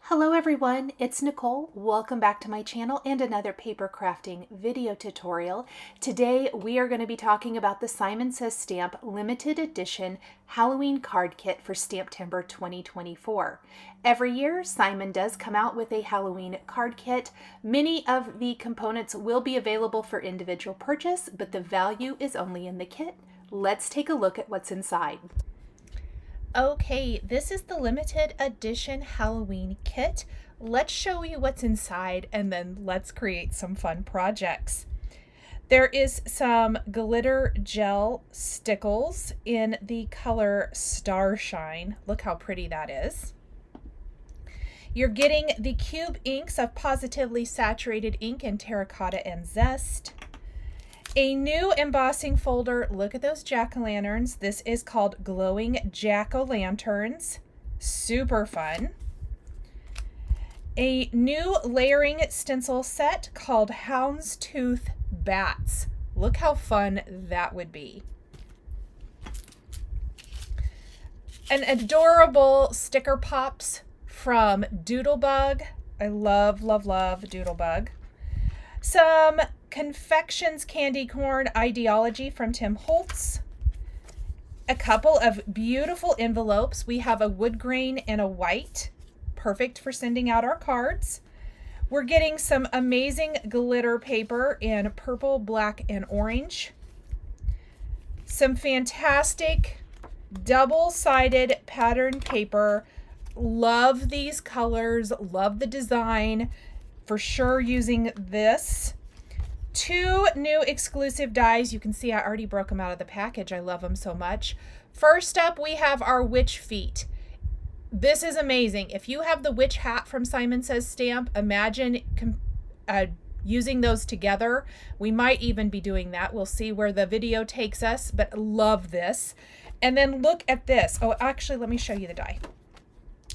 Hello everyone, it's Nicole. Welcome back to my channel and another paper crafting video tutorial. Today we are going to be talking about the Simon Says Stamp limited edition Halloween card kit for STAMPtember 2024. Every year Simon does come out with a Halloween card kit. Many of the components will be available for individual purchase, but the value is only in the kit. Let's take a look at what's inside. Okay, this is the limited edition Halloween kit. Let's show you what's inside and then let's create some fun projects. There is some glitter gel stickles in the color Starshine. Look how pretty that is. You're getting the cube inks of Positively Saturated Ink in Terracotta and Zest. A new embossing folder. Look at those jack-o'-lanterns. This is called Glowing Jack-o'-lanterns. Super fun. A new layering stencil set called Houndstooth Bats. Look how fun that would be. An adorable sticker pops from Doodlebug. I love, love, love Doodlebug. Some Confections Candy Corn Ideology from Tim Holtz. A couple of beautiful envelopes. We have a wood grain and a white. Perfect for sending out our cards. We're getting some amazing glitter paper in purple, black, and orange. Some fantastic double-sided pattern paper. Love these colors. Love the design. For sure using this. Two new exclusive dies. You can see I already broke them out of the package. I love them so much. First up, we have our witch feet. This is amazing. If you have the witch hat from Simon Says Stamp, imagine using those together. We might even be doing that. We'll see where the video takes us, but love this. And then look at this. Oh, actually, let me show you the die.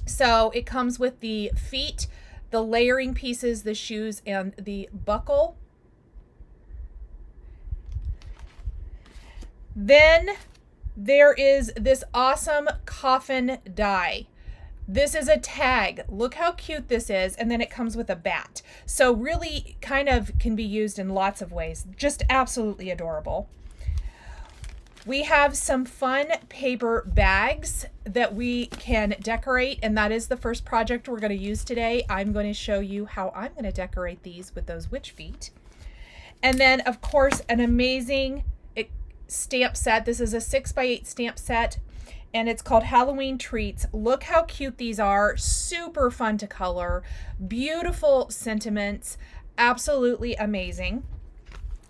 So it comes with the feet, the layering pieces, the shoes, and the buckle. Then there is this awesome coffin die. This is a tag. Look how cute this is. And then it comes with a bat. So really kind of can be used in lots of ways. Just absolutely adorable. We have some fun paper bags that we can decorate, and that is the first project we're going to use today. I'm going to show you how I'm going to decorate these with those witch feet. And then, of course, an amazing stamp set. This is a 6x8 stamp set, and it's called Halloween Treats. Look how cute these are. Super fun to color. Beautiful sentiments. Absolutely amazing.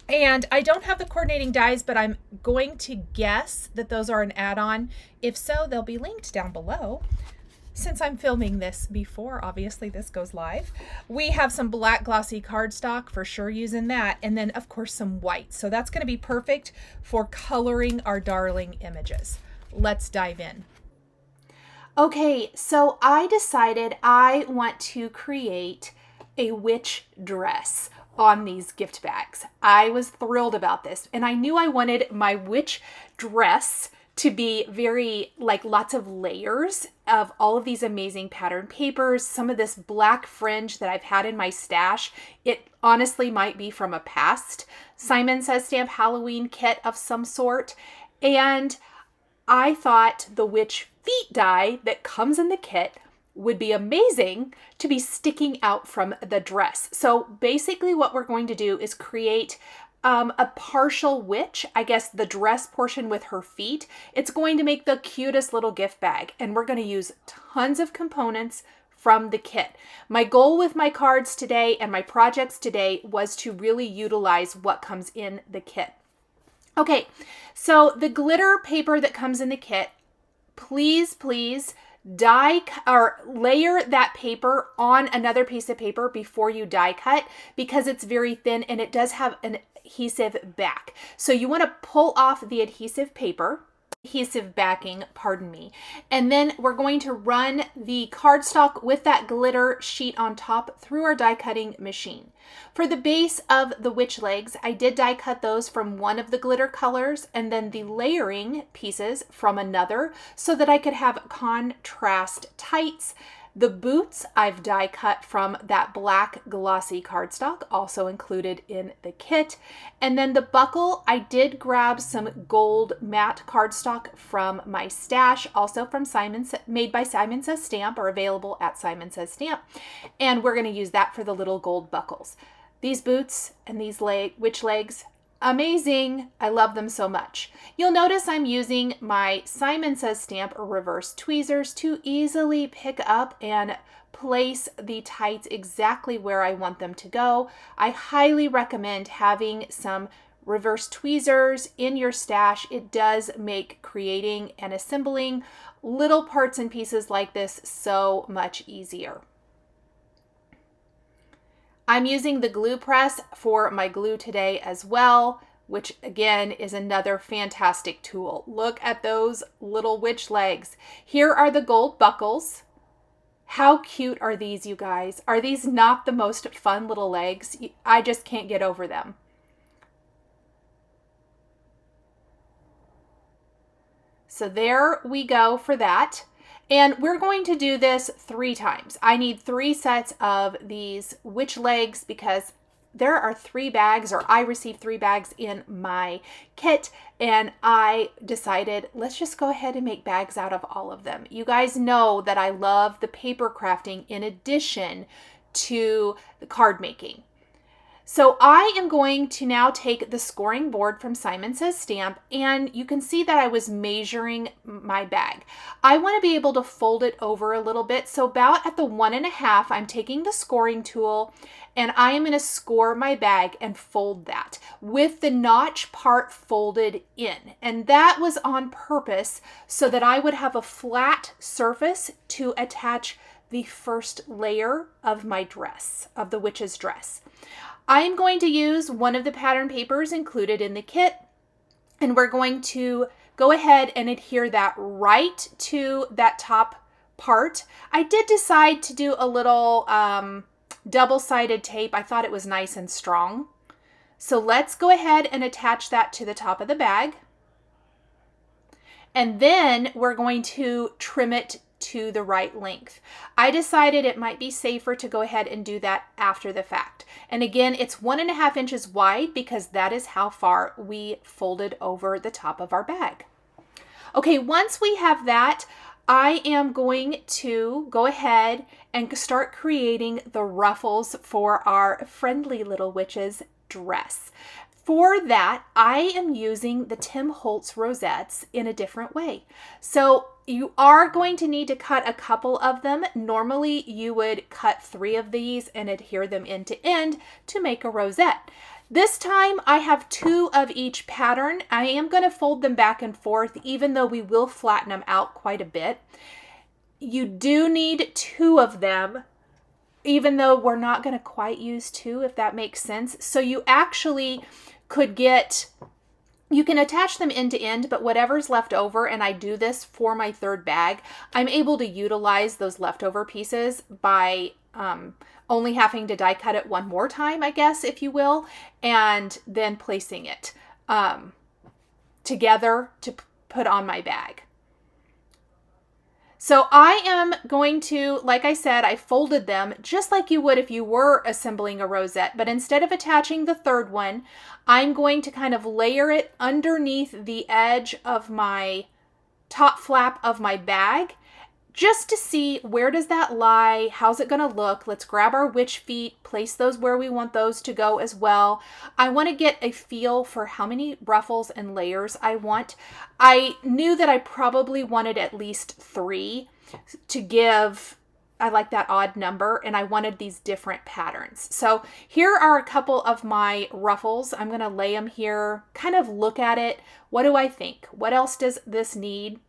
And I don't have the coordinating dies, but I'm going to guess that those are an add-on. If so, they'll be linked down below. Since I'm filming this before, obviously, this goes live. We have some black glossy cardstock, for sure using that. And then, of course, some white. So that's going to be perfect for coloring our darling images. Let's dive in. Okay, so I decided I want to create a witch dress on these gift bags. I was thrilled about this, and I knew I wanted my witch dress to be very, like, lots of layers of all of these amazing pattern papers, some of this black fringe that I've had in my stash. It honestly might be from a past Simon Says Stamp Halloween kit of some sort. And I thought the witch feet die that comes in the kit would be amazing to be sticking out from the dress. So basically what we're going to do is create a partial witch, I guess the dress portion with her feet. It's going to make the cutest little gift bag, and we're going to use tons of components from the kit. My goal with my cards today and my projects today was to really utilize what comes in the kit. Okay, so the glitter paper that comes in the kit, please die or layer that paper on another piece of paper before you die cut, because it's very thin and it does have an adhesive back. So you want to pull off the adhesive backing, pardon me. And then we're going to run the cardstock with that glitter sheet on top through our die cutting machine. For the base of the witch legs, I did die cut those from one of the glitter colors and then the layering pieces from another so that I could have contrast tights The boots I've die cut from that black glossy cardstock, also included in the kit. And then the buckle, I did grab some gold matte cardstock from my stash, also from made by Simon Says Stamp, or available at Simon Says Stamp. And we're going to use that for the little gold buckles. These boots and these witch legs, amazing. I love them so much. You'll notice I'm using my Simon Says Stamp reverse tweezers to easily pick up and place the tights exactly where I want them to go. I highly recommend having some reverse tweezers in your stash. It does make creating and assembling little parts and pieces like this so much easier. I'm using the glue press for my glue today as well, which again is another fantastic tool. Look at those little witch legs. Here are the gold buckles. How cute are these, you guys? Are these not the most fun little legs? I just can't get over them. So there we go for that. And we're going to do this 3 times. I need 3 sets of these witch legs because there are 3 bags, or I received 3 bags in my kit, and I decided let's just go ahead and make bags out of all of them. You guys know that I love the paper crafting in addition to the card making. So I am going to now take the scoring board from Simon Says Stamp, and you can see that I was measuring my bag. I want to be able to fold it over a little bit. So about at the 1.5, I'm taking the scoring tool and I am going to score my bag and fold that with the notch part folded in. And that was on purpose so that I would have a flat surface to attach the first layer of my dress, of the witch's dress. I'm going to use one of the pattern papers included in the kit, and we're going to go ahead and adhere that right to that top part. I did decide to do a little double-sided tape. I thought it was nice and strong. So let's go ahead and attach that to the top of the bag. And then we're going to trim it to the right length. I decided it might be safer to go ahead and do that after the fact. And again, it's 1.5 inches wide because that is how far we folded over the top of our bag. Okay, once we have that, I am going to go ahead and start creating the ruffles for our friendly little witch's dress. For that, I am using the Tim Holtz Rosettes in a different way. So you are going to need to cut a couple of them. Normally you would cut 3 of these and adhere them end to end to make a rosette. This time I have 2 of each pattern. I am going to fold them back and forth, even though we will flatten them out quite a bit. You do need 2 of them, even though we're not going to quite use 2, if that makes sense. So you actually could get, you can attach them end to end, but whatever's left over, and I do this for my 3rd bag, I'm able to utilize those leftover pieces by only having to die cut it one more time, I guess, if you will, and then placing it together to put on my bag. So I am going to, like I said, I folded them just like you would if you were assembling a rosette, but instead of attaching the 3rd one, I'm going to kind of layer it underneath the edge of my top flap of my bag just to see where does that lie, how's it gonna look. Let's grab our witch feet, place those where we want those to go as well. I want to get a feel for how many ruffles and layers I want. I knew that I probably wanted at least 3 to give, I like that odd number, and I wanted these different patterns. So here are a couple of my ruffles. I'm gonna lay them here, kind of look at it. What do I think? What else does this need?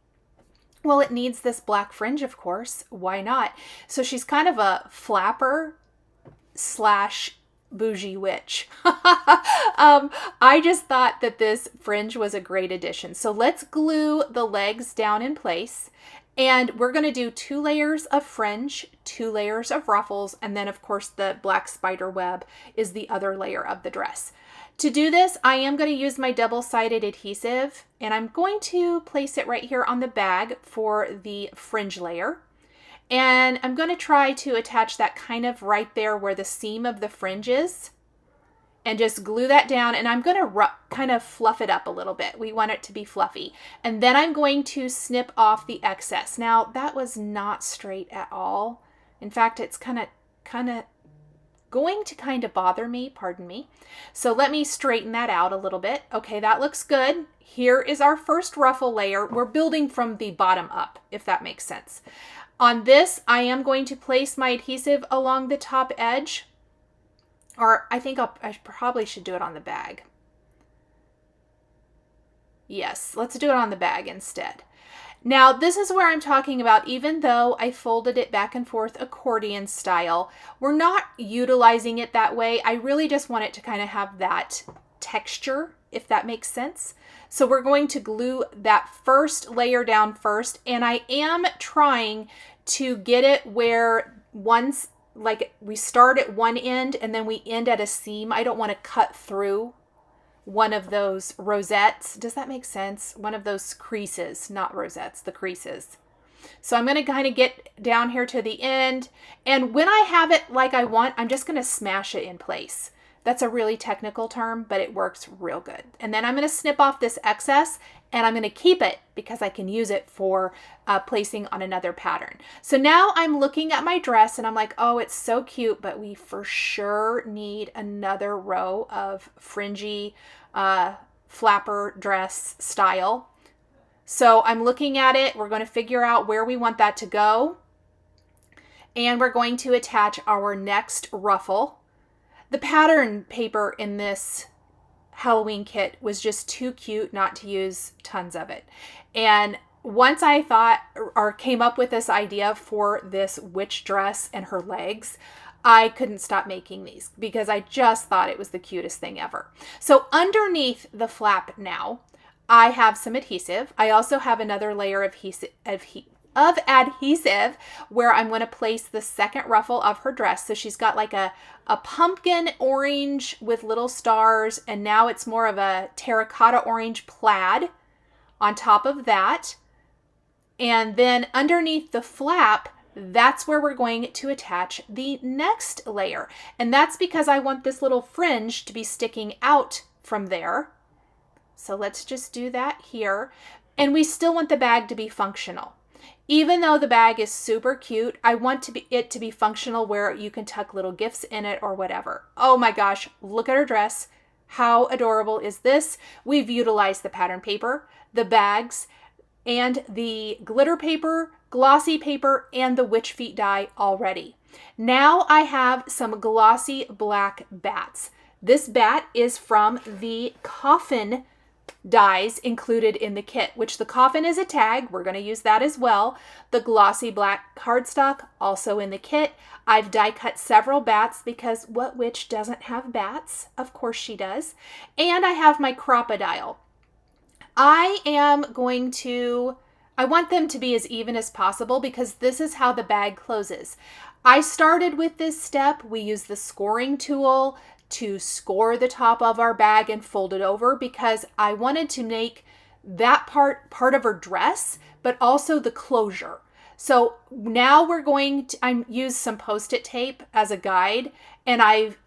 Well, it needs this black fringe, of course. Why not? So she's kind of a flapper slash bougie witch. I just thought that this fringe was a great addition. So let's glue the legs down in place. And we're going to do 2 layers of fringe, 2 layers of ruffles, and then of course the black spider web is the other layer of the dress. To do this, I am going to use my double-sided adhesive, and I'm going to place it right here on the bag for the fringe layer. And I'm going to try to attach that kind of right there where the seam of the fringe is, and just glue that down. And I'm going to kind of fluff it up a little bit. We want it to be fluffy. And then I'm going to snip off the excess. Now that was not straight at all. In fact, it's kind of going to bother me, pardon me. So let me straighten that out a little bit. Okay, that looks good. Here is our first ruffle layer. We're building from the bottom up, if that makes sense. On this, I am going to place my adhesive along the top edge. Or I think I probably should do it on the bag. Yes, let's do it on the bag instead. Now, this is where I'm talking about, even though I folded it back and forth accordion style, we're not utilizing it that way. I really just want it to kind of have that texture, if that makes sense. So we're going to glue that first layer down first, and I am trying to get it where once, like we start at one end and then we end at a seam. I don't want to cut through one of those rosettes. Does that make sense? One of those creases, not rosettes, the creases. So I'm going to kind of get down here to the end. And when I have it like I want, I'm just going to smash it in place. That's a really technical term, but it works real good. And then I'm going to snip off this excess, and I'm going to keep it because I can use it for placing on another pattern. So now I'm looking at my dress and I'm like, oh, it's so cute, but we for sure need another row of fringy flapper dress style. So I'm looking at it. We're going to figure out where we want that to go. And we're going to attach our next ruffle. The pattern paper in this Halloween kit was just too cute not to use tons of it. And once I thought or came up with this idea for this witch dress and her legs, I couldn't stop making these because I just thought it was the cutest thing ever. So underneath the flap now, I have some adhesive. I also have another layer of adhesive where I'm going to place the second ruffle of her dress. So she's got like a pumpkin orange with little stars, and now it's more of a terracotta orange plaid on top of that. And then underneath the flap, that's where we're going to attach the next layer. And that's because I want this little fringe to be sticking out from there. So let's just do that here. And we still want the bag to be functional. Even though the bag is super cute, I want it to be functional where you can tuck little gifts in it or whatever. Oh my gosh, look at her dress. How adorable is this? We've utilized the pattern paper, the bags, and the glitter paper, glossy paper, and the witch feet die already. Now I have some glossy black bats. This bat is from the Coffin dies included in the kit, which the Coffin is a tag. We're going to use that as well. The glossy black cardstock also in the kit. I've die cut several bats because what witch doesn't have bats? Of course she does. And I have my crocodile. I want them to be as even as possible because this is how the bag closes. I started with this step. We use the scoring tool to score the top of our bag and fold it over because I wanted to make that part of her dress, but also the closure. So now I use some Post-it tape as a guide, and I've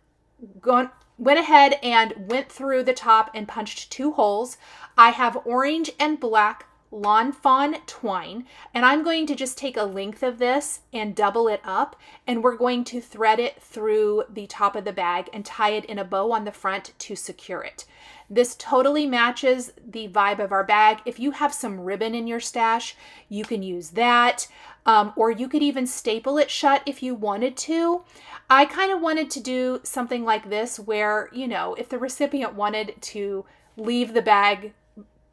went ahead and went through the top and punched 2 holes. I have orange and black lawn fawn twine, and I'm going to just take a length of this and double it up, and we're going to thread it through the top of the bag and tie it in a bow on the front to secure it. This totally matches the vibe of our bag. If you have some ribbon in your stash, you can use that, or you could even staple it shut if you wanted to. I kind of wanted to do something like this where, if the recipient wanted to leave the bag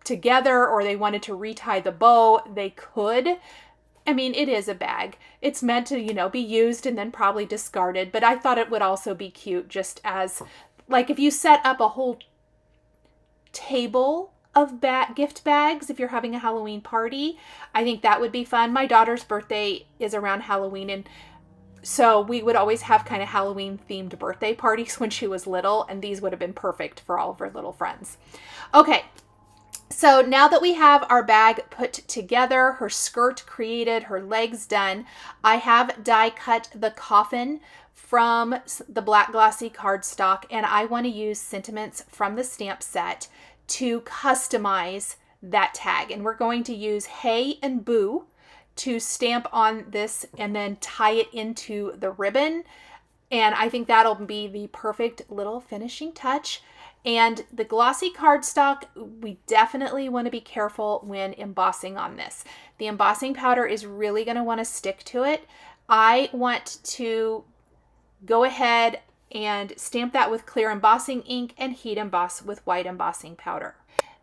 together or they wanted to retie the bow, they could. I mean, it is a bag. It's meant to, be used and then probably discarded, but I thought it would also be cute just as, like, if you set up a whole table of gift bags, if you're having a Halloween party, I think that would be fun. My daughter's birthday is around Halloween, and so we would always have kind of Halloween themed birthday parties when she was little, and these would have been perfect for all of her little friends. Okay. So now that we have our bag put together, her skirt created, her legs done, I have die cut the coffin from the black glossy cardstock, and I want to use sentiments from the stamp set to customize that tag. And we're going to use Hey and Boo to stamp on this and then tie it into the ribbon. And I think that'll be the perfect little finishing touch. And the glossy cardstock, we definitely want to be careful when embossing on this. The embossing powder is really going to want to stick to it. I want to go ahead and stamp that with clear embossing ink and heat emboss with white embossing powder.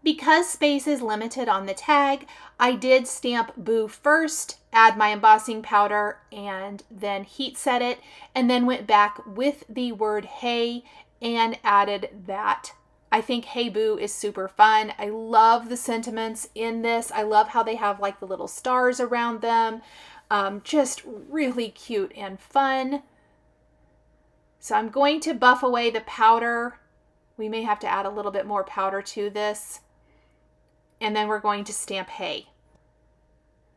Because space is limited on the tag, I did stamp Boo first, add my embossing powder, and then heat set it, and then went back with the word Hey and added that. I think Hey Boo is super fun. I love the sentiments in this. I love how they have like the little stars around them. Just really cute and fun. So I'm going to buff away the powder. We may have to add a little bit more powder to this. And then we're going to stamp Hey.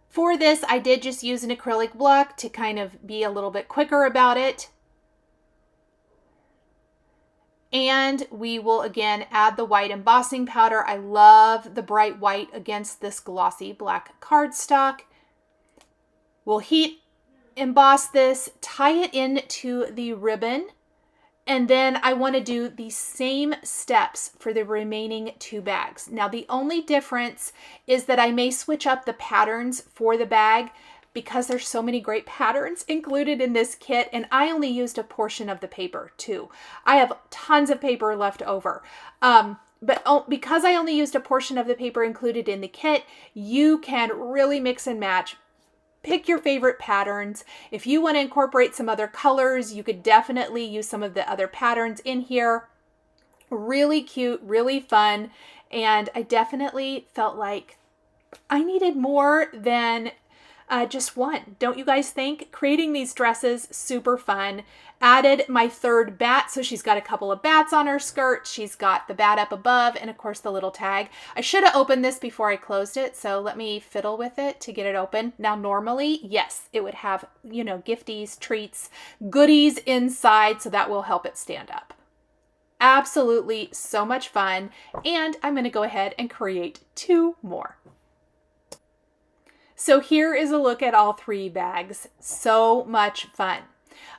For this, I did just use an acrylic block to kind of be a little bit quicker about it. And we will again add the white embossing powder. I love the bright white against this glossy black cardstock. We'll heat emboss this, tie it into the ribbon, and then I want to do the same steps for the remaining 2 bags. Now the only difference is that I may switch up the patterns for the bag because there's so many great patterns included in this kit, and I only used a portion of the paper too. I have tons of paper left over. But because I only used a portion of the paper included in the kit, you can really mix and match. Pick your favorite patterns. If you want to incorporate some other colors, you could definitely use some of the other patterns in here. Really cute, really fun. And I definitely felt like I needed more than just one. Don't you guys think? Creating these dresses, super fun. Added my 3rd bat, so she's got a couple of bats on her skirt. She's got the bat up above and of course the little tag. I should have opened this before I closed it, so let me fiddle with it to get it open. Now normally, yes, it would have, you know, gifties, treats, goodies inside, so that will help it stand up. Absolutely so much fun, and I'm going to go ahead and create 2 more. So here is a look at all 3 bags. So much fun.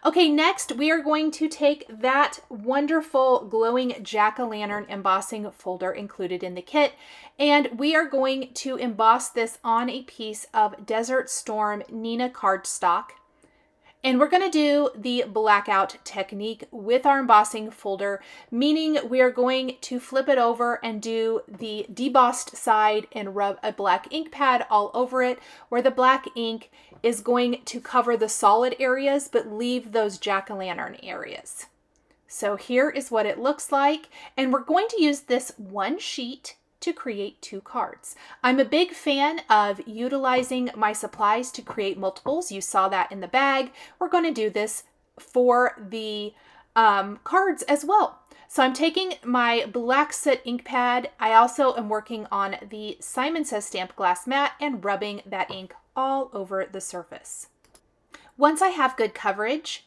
Okay, next we are going to take that wonderful glowing jack-o'-lantern embossing folder included in the kit, and we are going to emboss this on a piece of Desert Storm Nina cardstock. And we're going to do the blackout technique with our embossing folder, meaning we are going to flip it over and do the debossed side and rub a black ink pad all over it, where the black ink is going to cover the solid areas but leave those jack-o'-lantern areas. So here is what it looks like, and we're going to use this one sheet to create 2 cards. I'm a big fan of utilizing my supplies to create multiples. You saw that in the bag. We're going to do this for the cards as well. So I'm taking my black soot ink pad. I also am working on the Simon Says Stamp glass mat and rubbing that ink all over the surface. Once I have good coverage,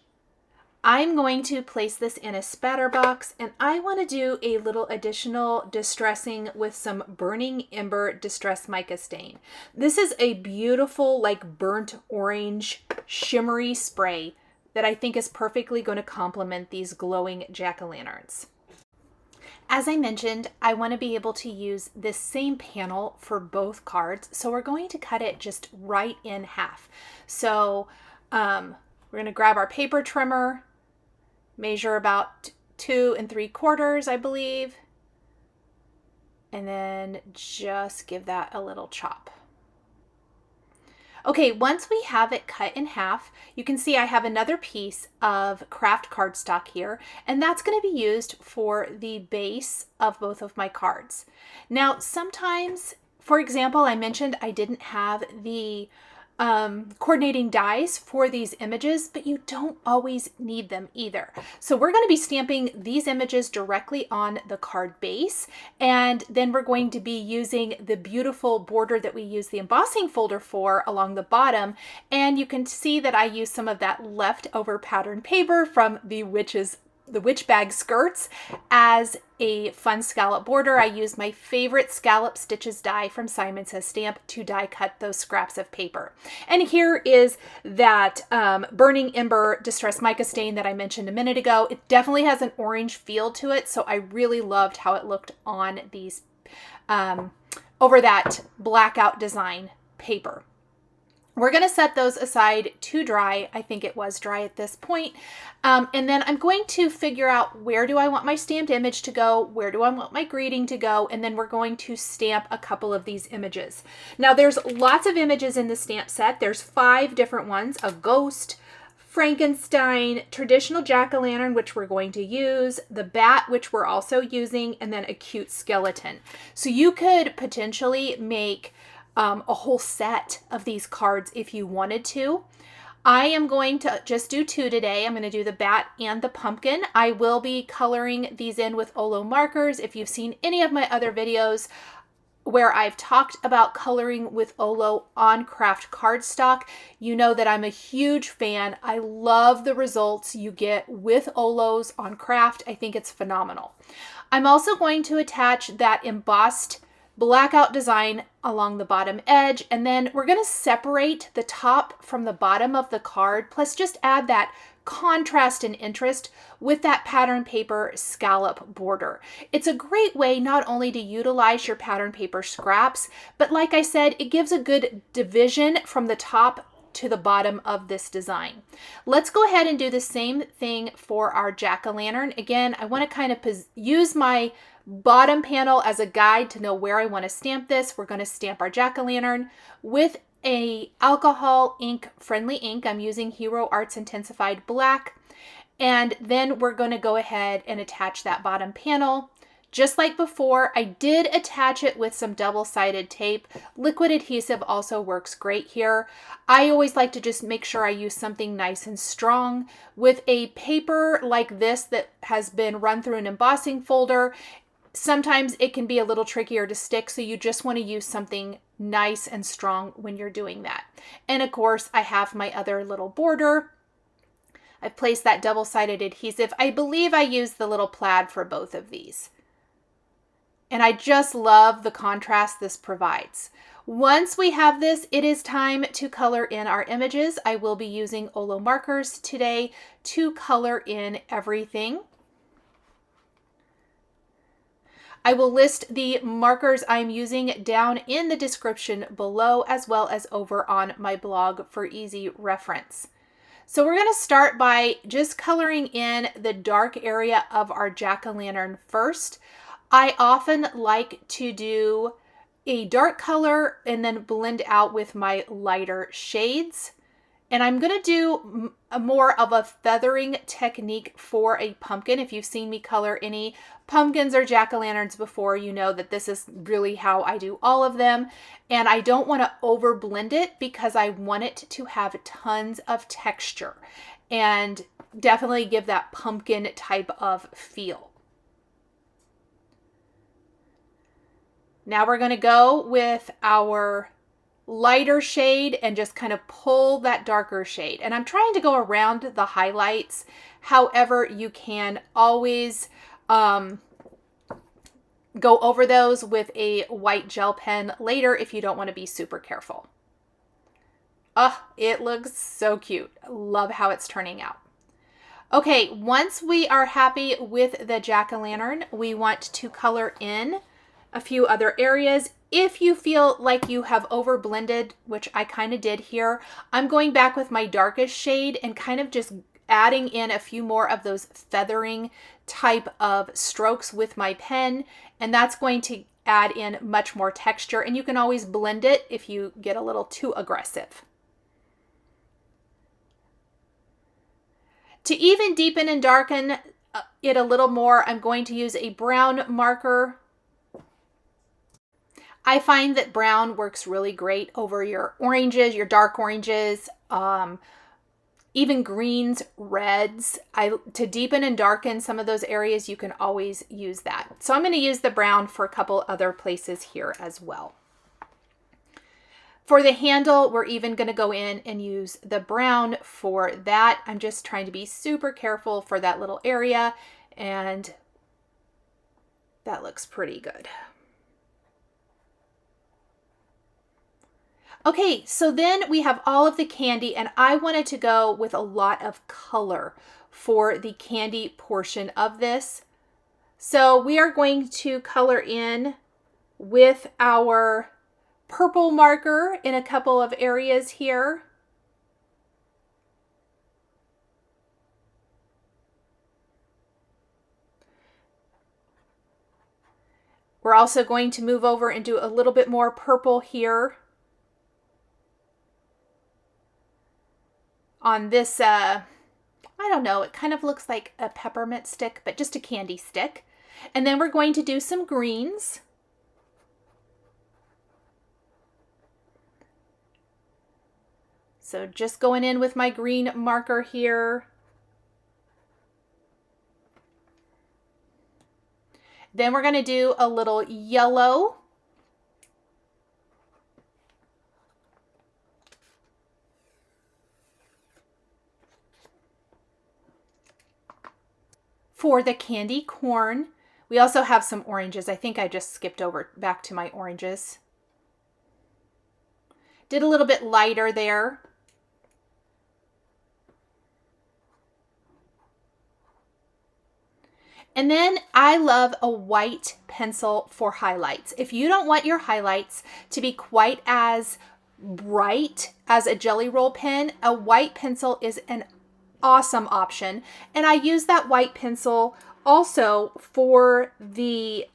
I'm going to place this in a spatter box, and I want to do a little additional distressing with some Burning Ember Distress Mica Stain. This is a beautiful, like burnt orange, shimmery spray that I think is perfectly going to complement these glowing jack-o'-lanterns. As I mentioned, I want to be able to use this same panel for both cards, so we're going to cut it just right in half. So we're going to grab our paper trimmer, measure about 2 3/4, I believe, and then just give that a little chop. Okay, once we have it cut in half, you can see I have another piece of craft cardstock here, and that's going to be used for the base of both of my cards. Now, sometimes, for example, I mentioned I didn't have the coordinating dies for these images, but you don't always need them either. So we're going to be stamping these images directly on the card base, and then we're going to be using the beautiful border that we use the embossing folder for along the bottom. And you can see that I use some of that leftover pattern paper from the witch bag skirts as a fun scallop border. I use my favorite Scallop Stitches die from Simon Says Stamp to die cut those scraps of paper. And here is that Burning Ember Distress Mica stain that I mentioned a minute ago. It definitely has an orange feel to it, so I really loved how it looked on these over that blackout design paper. We're going to set those aside to dry. I think it was dry at this point. And then I'm going to figure out, where do I want my stamped image to go? Where do I want my greeting to go? And then we're going to stamp a couple of these images. Now there's lots of images in the stamp set. There's 5 different ones: a ghost, Frankenstein, traditional jack-o'-lantern, which we're going to use, the bat, which we're also using, and then a cute skeleton. So you could potentially make a whole set of these cards if you wanted to. I am going to just do 2 today. I'm going to do the bat and the pumpkin. I will be coloring these in with Olo markers. If you've seen any of my other videos where I've talked about coloring with Olo on craft cardstock, you know that I'm a huge fan. I love the results you get with Olos on craft. I think it's phenomenal. I'm also going to attach that embossed blackout design along the bottom edge, and then we're going to separate the top from the bottom of the card, plus just add that contrast and interest with that pattern paper scallop border. It's a great way not only to utilize your pattern paper scraps, but like I said, it gives a good division from the top to the bottom of this design. Let's go ahead and do the same thing for our jack-o'-lantern. Again, I want to kind of use my bottom panel as a guide to know where I want to stamp this. We're going to stamp our jack-o'-lantern with a alcohol ink friendly ink. I'm using Hero Arts Intensified Black. And then we're going to go ahead and attach that bottom panel. Just like before, I did attach it with some double-sided tape. Liquid adhesive also works great here. I always like to just make sure I use something nice and strong. With a paper like this that has been run through an embossing folder, sometimes it can be a little trickier to stick, so you just want to use something nice and strong when you're doing that. And of course, I have my other little border. I've placed that double-sided adhesive. I believe I used the little plaid for both of these. And I just love the contrast this provides. Once we have this, it is time to color in our images. I will be using Olo markers today to color in everything. I will list the markers I'm using down in the description below, as well as over on my blog for easy reference. So we're going to start by just coloring in the dark area of our jack-o'-lantern first. I often like to do a dark color and then blend out with my lighter shades. And I'm going to do more of a feathering technique for a pumpkin. If you've seen me color any pumpkins or jack-o'-lanterns before, you know that this is really how I do all of them. And I don't want to over blend it because I want it to have tons of texture and definitely give that pumpkin type of feel. Now we're going to go with our lighter shade and just kind of pull that darker shade. And I'm trying to go around the highlights. However, you can always go over those with a white gel pen later if you don't want to be super careful. Oh, it looks so cute. Love how it's turning out. Okay, once we are happy with the jack-o'-lantern, we want to color in a few other areas. If you feel like you have over blended, which I kind of did here, I'm going back with my darkest shade and kind of just adding in a few more of those feathering type of strokes with my pen, and that's going to add in much more texture, and you can always blend it if you get a little too aggressive. To even deepen and darken it a little more, I'm going to use a brown marker. I find that brown works really great over your oranges, your dark oranges, even greens, reds. To deepen and darken some of those areas, you can always use that. So I'm going to use the brown for a couple other places here as well. For the handle, we're even going to go in and use the brown for that. I'm just trying to be super careful for that little area, and that looks pretty good. Okay, so then we have all of the candy, and I wanted to go with a lot of color for the candy portion of this. So we are going to color in with our purple marker in a couple of areas here. We're also going to move over and do a little bit more purple here on this, I don't know, it kind of looks like a peppermint stick, but just a candy stick. And then we're going to do some greens. So just going in with my green marker here. Then we're going to do a little yellow. For the candy corn, we also have some oranges. I think I just skipped over back to my oranges. Did a little bit lighter there. And then I love a white pencil for highlights. If you don't want your highlights to be quite as bright as a Jelly Roll pen, a white pencil is an awesome option. And I use that white pencil also for the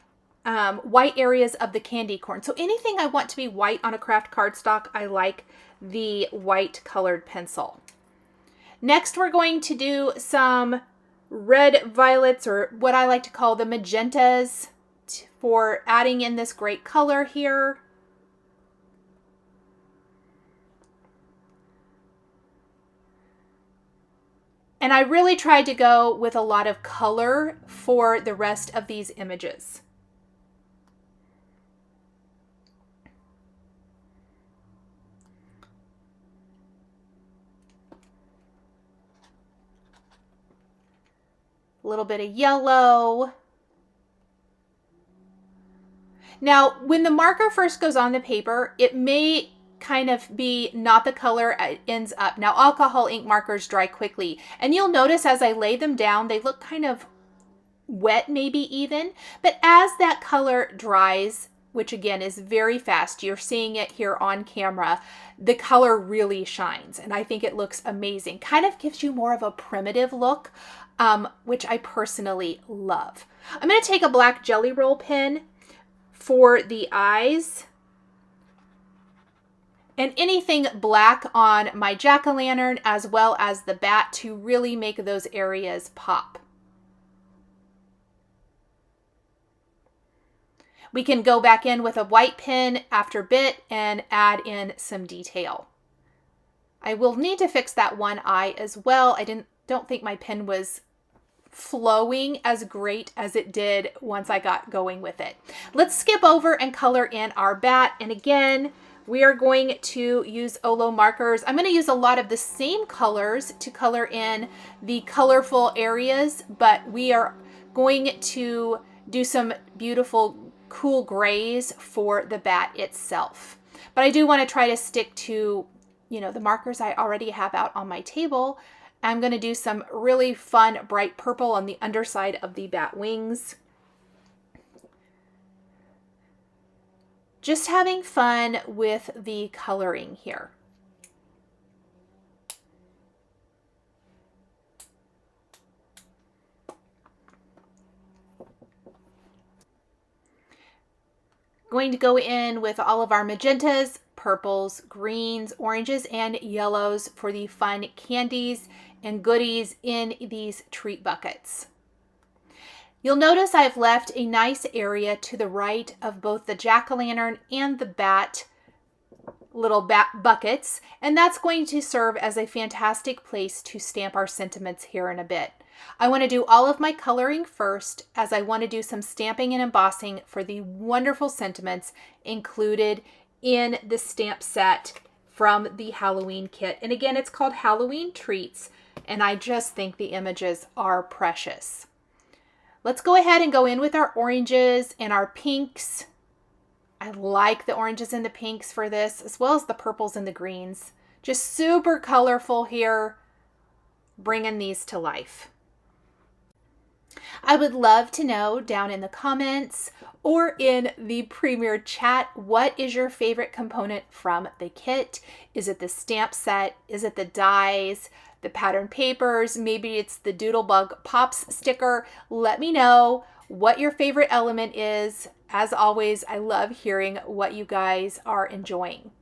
white areas of the candy corn. So anything I want to be white on a craft cardstock, I like the white colored pencil. Next, we're going to do some red violets, or what I like to call the magentas, for adding in this great color here. And I really tried to go with a lot of color for the rest of these images. A little bit of yellow. Now, when the marker first goes on the paper, it may kind of be not the color it ends up. Now, alcohol ink markers dry quickly, and you'll notice as I lay them down, they look kind of wet, maybe even, but as that color dries, which again is very fast, you're seeing it here on camera, the color really shines, and I think it looks amazing. Kind of gives you more of a primitive look, which I personally love. I'm going to take a black Jelly Roll pen for the eyes, and anything black on my jack-o'-lantern as well as the bat to really make those areas pop. We can go back in with a white pen after bit and add in some detail. I will need to fix that one eye as well. I don't think my pen was flowing as great as it did once I got going with it. Let's skip over and color in our bat. And again, we are going to use Olo markers. I'm going to use a lot of the same colors to color in the colorful areas, but we are going to do some beautiful cool grays for the bat itself. But I do want to try to stick to, you know, the markers I already have out on my table. I'm going to do some really fun bright purple on the underside of the bat wings. Just having fun with the coloring here. Going to go in with all of our magentas, purples, greens, oranges, and yellows for the fun candies and goodies in these treat buckets. You'll notice I've left a nice area to the right of both the jack-o'-lantern and the bat little bat buckets, and that's going to serve as a fantastic place to stamp our sentiments here in a bit. I want to do all of my coloring first, as I want to do some stamping and embossing for the wonderful sentiments included in the stamp set from the Halloween kit. And again, it's called Halloween Treats, and I just think the images are precious. Let's go ahead and go in with our oranges and our pinks. I like the oranges and the pinks for this, as well as the purples and the greens. Just super colorful here, bringing these to life. I would love to know down in the comments or in the Premier chat, what is your favorite component from the kit? Is it the stamp set? Is it the dies? The pattern papers? Maybe it's the Doodlebug Pops sticker. Let me know what your favorite element is. As always, I love hearing what you guys are enjoying.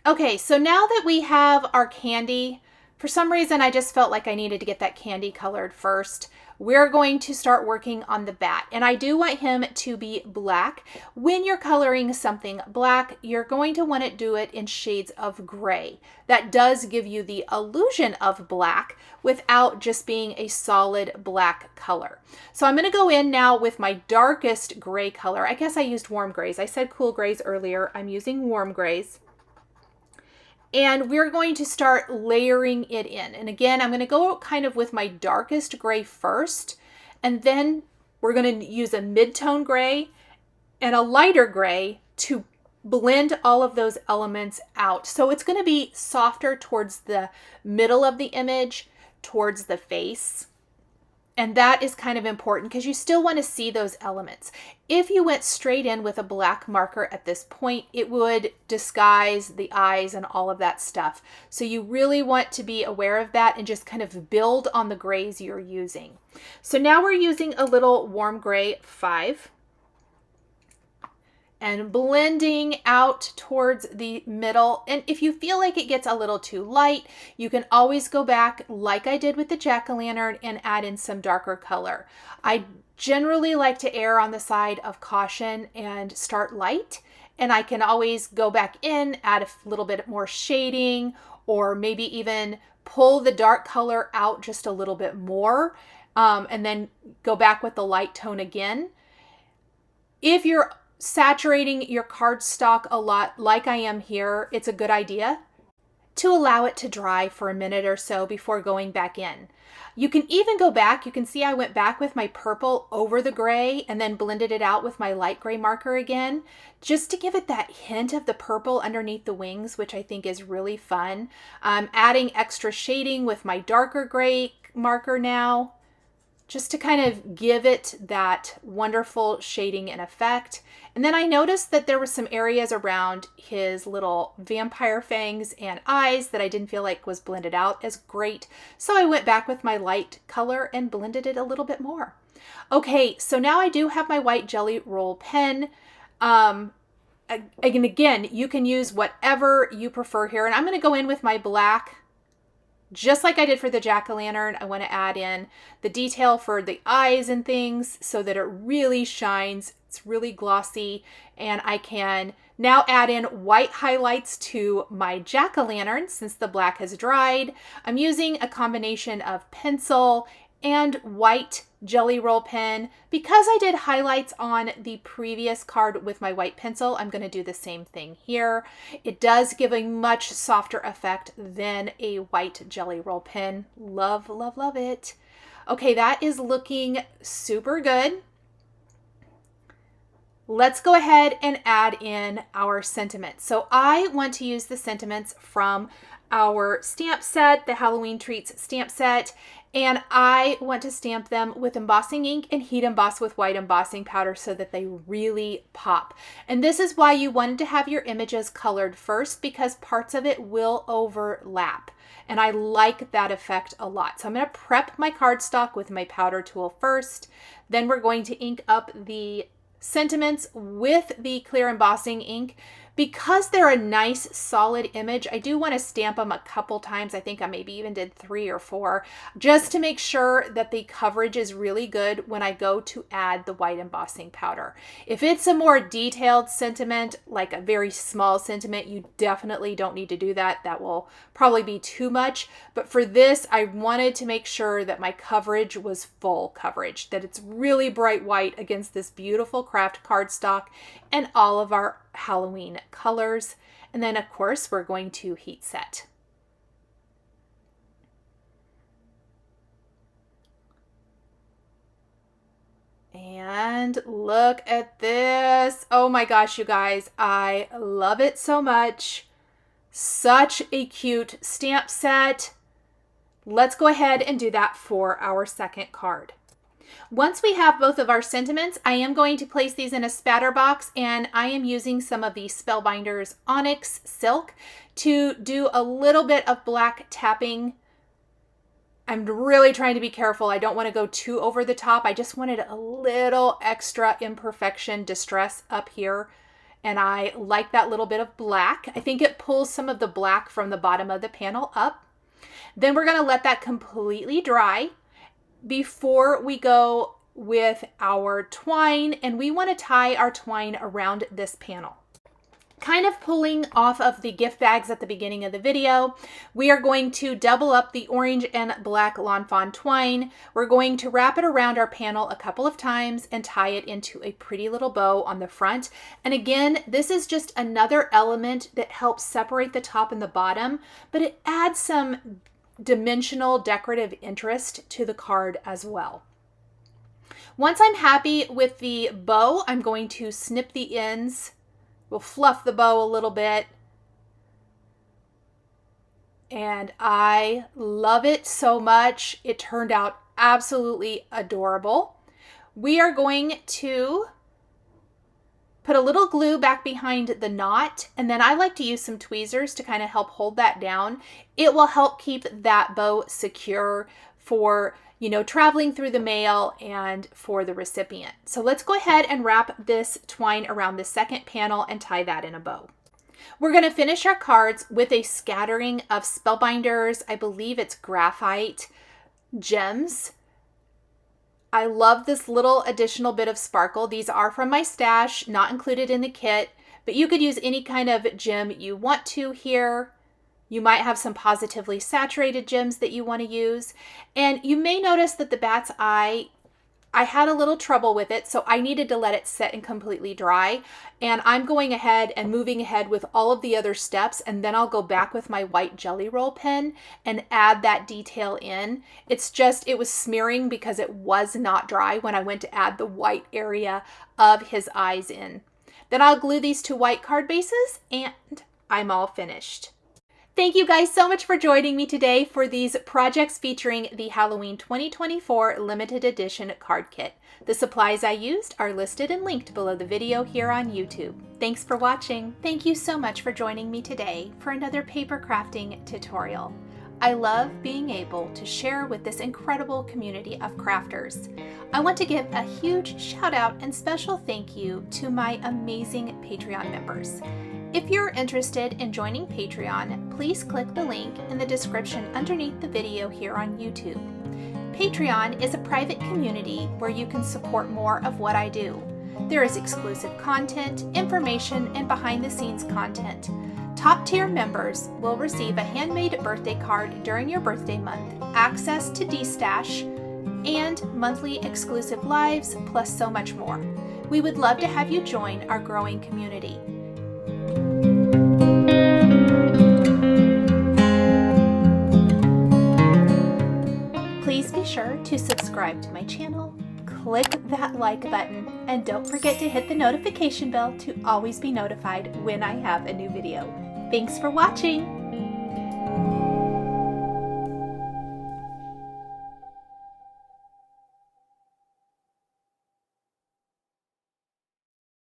Okay, so now that we have our candy, for some reason I just felt like I needed to get that candy colored first. We're going to start working on the bat, and I do want him to be black. When you're coloring something black, you're going to want to do it in shades of gray. That does give you the illusion of black without just being a solid black color. So I'm going to go in now with my darkest gray color. I guess I used warm grays. I said cool grays earlier. I'm using warm grays. And we're going to start layering it in. And again, I'm going to go kind of with my darkest gray first, and then we're going to use a mid-tone gray and a lighter gray to blend all of those elements out. So it's going to be softer towards the middle of the image, towards the face. And that is kind of important because you still want to see those elements. If you went straight in with a black marker at this point, it would disguise the eyes and all of that stuff. So you really want to be aware of that and just kind of build on the grays you're using. So now we're using a little warm gray 5 and blending out towards the middle. And if you feel like it gets a little too light, you can always go back like I did with the jack-o'-lantern and add in some darker color. I generally like to err on the side of caution and start light, and I can always go back in, add a little bit more shading, or maybe even pull the dark color out just a little bit more, and then go back with the light tone again. If you're saturating your cardstock a lot like I am here, it's a good idea to allow it to dry for a minute or so before going back in. You can even go back. You can see I went back with my purple over the gray and then blended it out with my light gray marker again, just to give it that hint of the purple underneath the wings, which I think is really fun. I'm adding extra shading with my darker gray marker now, just to kind of give it that wonderful shading and effect. And then I noticed that there were some areas around his little vampire fangs and eyes that I didn't feel like was blended out as great. So I went back with my light color and blended it a little bit more. Okay, so now I do have my white jelly roll pen. Again, you can use whatever you prefer here. And I'm going to go in with my black. Just like I did for the jack-o'-lantern, I want to add in the detail for the eyes and things so that it really shines. It's really glossy, and I can now add in white highlights to my jack-o'-lantern since the black has dried. I'm using a combination of pencil and white jelly roll pen. Because I did highlights on the previous card with my white pencil, I'm going to do the same thing here. It does give a much softer effect than a white jelly roll pen. Love, love, love it. Okay, that is looking super good. Let's go ahead and add in our sentiments. So I want to use the sentiments from our stamp set, the Halloween Treats stamp set, and I want to stamp them with embossing ink and heat emboss with white embossing powder so that they really pop. And this is why you wanted to have your images colored first, because parts of it will overlap. And I like that effect a lot. So I'm going to prep my cardstock with my powder tool first. Then we're going to ink up the sentiments with the clear embossing ink. Because they're a nice solid image, I do want to stamp them a couple times. I think I maybe even did 3 or 4, just to make sure that the coverage is really good when I go to add the white embossing powder. If it's a more detailed sentiment, like a very small sentiment, you definitely don't need to do that. That will probably be too much. But for this, I wanted to make sure that my coverage was full coverage, that it's really bright white against this beautiful craft cardstock and all of our Halloween colors. And then of course we're going to heat set. And look at this. Oh my gosh, you guys, I love it so much. Such a cute stamp set. Let's go ahead and do that for our second card. Once we have both of our sentiments, I am going to place these in a spatter box, and I am using some of the Spellbinders Onyx Silk to do a little bit of black tapping. I'm really trying to be careful. I don't want to go too over the top. I just wanted a little extra imperfection distress up here, and I like that little bit of black. I think it pulls some of the black from the bottom of the panel up. Then we're going to let that completely dry before we go with our twine, and we want to tie our twine around this panel. Kind of pulling off of the gift bags at the beginning of the video, we are going to double up the orange and black Lawn Fawn twine. We're going to wrap it around our panel a couple of times and tie it into a pretty little bow on the front. And again, this is just another element that helps separate the top and the bottom, but it adds some dimensional decorative interest to the card as well. Once I'm happy with the bow, I'm going to snip the ends. We'll fluff the bow a little bit. And I love it so much. It turned out absolutely adorable. We are going to put a little glue back behind the knot, and then I like to use some tweezers to kind of help hold that down. It will help keep that bow secure for, you know, traveling through the mail and for the recipient. So let's go ahead and wrap this twine around the second panel and tie that in a bow. We're going to finish our cards with a scattering of Spellbinders, I believe it's graphite gems. I love this little additional bit of sparkle. These are from my stash, not included in the kit, but you could use any kind of gem you want to here. You might have some positively saturated gems that you want to use. And you may notice that the bat's eye, I had a little trouble with it, so I needed to let it set and completely dry. And I'm going ahead and moving ahead with all of the other steps, and then I'll go back with my white Jelly Roll pen and add that detail in. It's just, it was smearing because it was not dry when I went to add the white area of his eyes in. Then I'll glue these two white card bases, and I'm all finished. Thank you guys so much for joining me today for these projects featuring the Halloween 2024 limited edition card kit. The supplies I used are listed and linked below the video here on YouTube. Thanks for watching. Thank you so much for joining me today for another paper crafting tutorial. I love being able to share with this incredible community of crafters. I want to give a huge shout out and special thank you to my amazing Patreon members. If you're interested in joining Patreon, please click the link in the description underneath the video here on YouTube. Patreon is a private community where you can support more of what I do. There is exclusive content, information, and behind-the-scenes content. Top-tier members will receive a handmade birthday card during your birthday month, access to D-Stash, and monthly exclusive lives, plus so much more. We would love to have you join our growing community. Please be sure to subscribe to my channel, click that like button, and don't forget to hit the notification bell to always be notified when I have a new video. Thanks for watching!